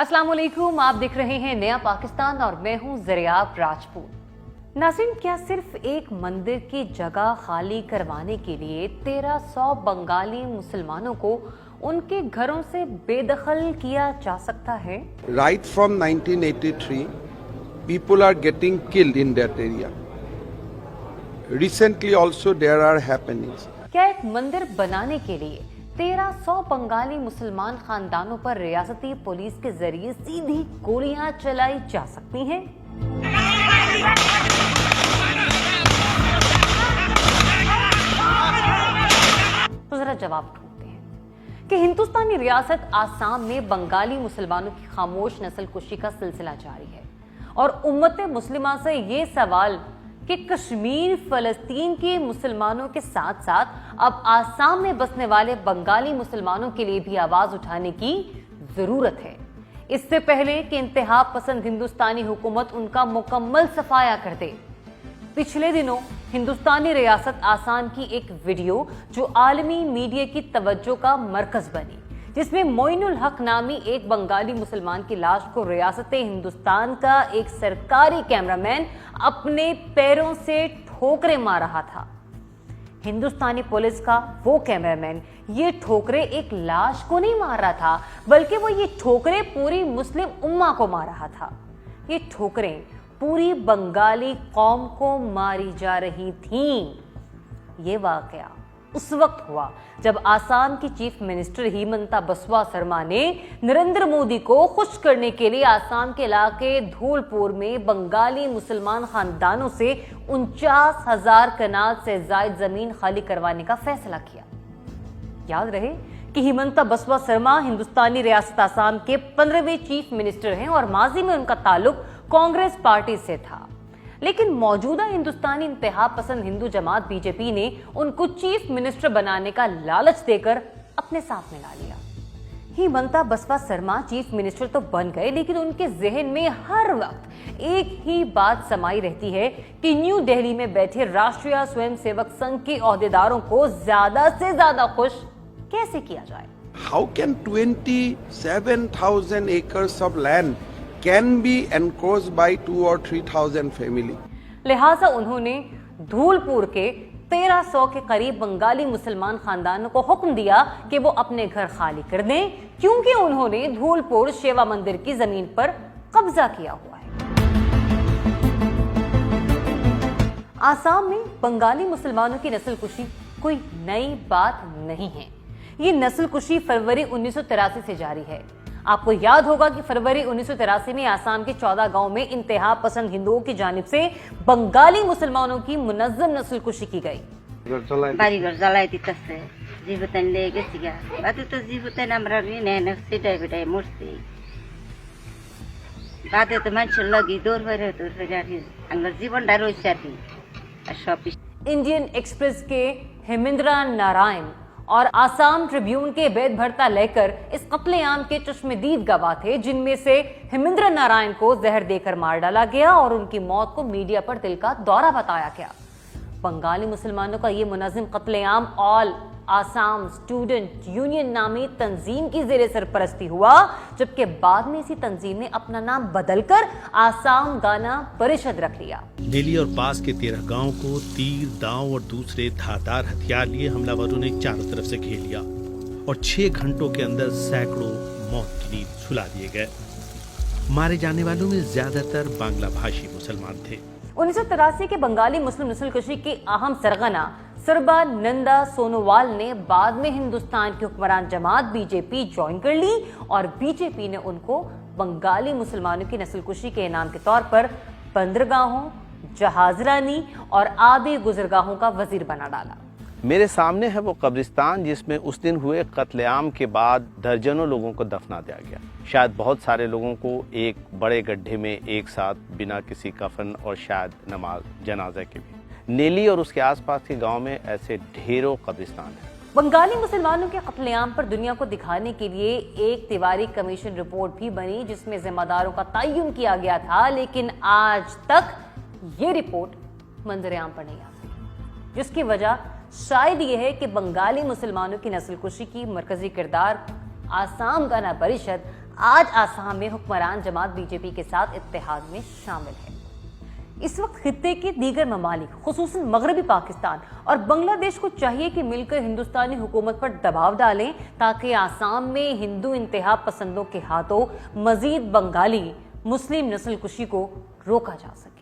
अस्सलाम वालेकुम, आप देख रहे हैं नया पाकिस्तान और मैं हूं ज़रियाब राजपूत। नाज़रीन, क्या सिर्फ एक मंदिर की जगह खाली करवाने के लिए 1300 बंगाली मुसलमानों को उनके घरों से बेदखल किया जा सकता है? Right from 1983, people are getting killed in that area. Recently also there are happenings. क्या एक मंदिर बनाने के लिए 1300 बंगाली मुसलमान खानदानों पर रियासती पुलिस के जरिए सीधी गोलियां चलाई जा सकती हैं? तो जरा जवाब ढूंढते हैं कि हिंदुस्तानी रियासत आसाम में बंगाली मुसलमानों की खामोश नस्लकुशी का सिलसिला जारी है और उम्मत मुस्लिमा से ये सवाल कि कश्मीर फलस्तीन के मुसलमानों के साथ साथ अब आसाम में बसने वाले बंगाली मुसलमानों के लिए भी आवाज उठाने की जरूरत है, इससे पहले कि इंतहा पसंद हिंदुस्तानी हुकूमत उनका मुकम्मल सफाया कर दे। पिछले दिनों हिंदुस्तानी रियासत आसाम की एक वीडियो जो आलमी मीडिया की तवज्जो का मरकज बनी, जिसमें मोइनुल हक नामी एक बंगाली मुसलमान की लाश को रियासत हिंदुस्तान का एक सरकारी कैमरामैन अपने पैरों से ठोकरे मार रहा था। हिंदुस्तानी पुलिस का वो कैमरामैन ये ठोकरे एक लाश को नहीं मार रहा था, बल्कि वो ये ठोकरे पूरी मुस्लिम उम्मा को मार रहा था। ये ठोकरें पूरी बंगाली कौम को मारी जा रही थीं। ये वाकया उस वक्त हुआ जब आसाम की चीफ मिनिस्टर हिमंता बसवा शर्मा ने नरेंद्र मोदी को खुश करने के लिए आसाम के इलाके धूलपुर में बंगाली मुसलमान खानदानों से 49,000 कनाल से जायद जमीन खाली करवाने का फैसला किया। याद रहे कि हिमंता बसवा शर्मा हिंदुस्तानी रियासत आसाम के 15वें चीफ मिनिस्टर हैं और माजी में उनका ताल्लुक कांग्रेस पार्टी से था, लेकिन मौजूदा हिंदुस्तानी इंतहा पसंद हिंदू जमात बीजेपी ने उनको चीफ मिनिस्टर बनाने का लालच देकर अपने साथ मिला लिया। हिमंता बसवा शर्मा चीफ मिनिस्टर तो बन गए, लेकिन उनके जहन में हर वक्त एक ही बात समाई रहती है कि न्यू दिल्ली में बैठे राष्ट्रीय स्वयंसेवक संघ के ओहदेदारों को ज्यादा से ज्यादा खुश कैसे किया जाए। How can 27,000 acres of land can be encroached by 2,000 or 3,000 family? लिहाजा उन्होंने धूलपुर के 1300 के करीब बंगाली मुसलमान खानदानों को हुक्म दिया कि वो अपने घर खाली कर दें, क्योंकि उन्होंने धूलपुर शिवा मंदिर की जमीन पर कब्जा किया हुआ है। आसाम में बंगाली मुसलमानों की नस्लकुशी कोई नई बात नहीं है। ये नस्लकुशी फरवरी 1983 से जारी है। आपको याद होगा कि फरवरी 1983 में आसाम के 14 गांव में इंतहा पसंद हिंदुओं की जानिब से बंगाली मुसलमानों की मुनज्जम नस्लकुशी की गई। इंडियन एक्सप्रेस के हेमेंद्र नारायण और आसाम ट्रिब्यून के वेद भरता लेकर इस कत्लेआम के चश्मदीद गवाह थे, जिनमें से हेमेंद्र नारायण को जहर देकर मार डाला गया और उनकी मौत को मीडिया पर दिल का दौरा बताया गया। बंगाली मुसलमानों का ये मुनज़्ज़म कत्लेआम ऑल आसाम स्टूडेंट यूनियन नामी तंजीम की जेर सरपरस्ती हुआ, जबकि बाद में इसी तंजीम ने अपना नाम बदलकर आसाम गाना परिषद रख लिया। दिल्ली और पास के 13 गांवों को तीर, दांव और दूसरे धारदार हथियार लिए हमलावरों ने चारों तरफ से घेर लिया और 6 घंटों के अंदर सैकड़ों मौत की नींद सुला दिए गए। मारे जाने वालों में ज्यादातर बांग्ला भाषी मुसलमान थे। 1983 के बंगाली मुस्लिम नस्लकुशी के अहम सरगना सर्बानंदा सोनोवाल ने बाद में हिंदुस्तान की हुक्मरान जमात बीजेपी ज्वाइन कर ली और बीजेपी ने उनको बंगाली मुसलमानों की नस्लकुशी के इनाम के तौर पर बंदरगाहों, जहाजरानी और आबी गुजरगाहों का वजीर बना डाला। मेरे सामने है वो कब्रिस्तान जिसमें उस दिन हुए कत्लेआम के बाद दर्जनों लोगों को दफना दिया गया। शायद बहुत सारे लोगों को एक बड़े गड्ढे में एक साथ बिना किसी कफन और शायद नमाज जनाजा के भी। नेली और उसके आसपास के गांव में ऐसे ढेरों कब्रिस्तान हैं। बंगाली मुसलमानों के कत्लेआम पर दुनिया को दिखाने के लिए एक तिवारी कमीशन रिपोर्ट भी बनी, जिसमें जिम्मेदारों का तयन किया गया था, लेकिन आज तक ये रिपोर्ट मंजरेआम पर नहीं आ सकी, जिसकी वजह शायद ये है कि बंगाली मुसलमानों की नस्लकुशी की मरकजी किरदार आसाम गाना परिषद آج آسام میں حکمران جماعت بی جے پی کے ساتھ اتحاد میں شامل ہے۔ اس وقت خطے کے دیگر ممالک خصوصاً مغربی پاکستان اور بنگلہ دیش کو چاہیے کہ مل کر ہندوستانی حکومت پر دباؤ ڈالیں تاکہ آسام میں ہندو انتہا پسندوں کے ہاتھوں مزید بنگالی مسلم نسل کشی کو روکا جا سکے۔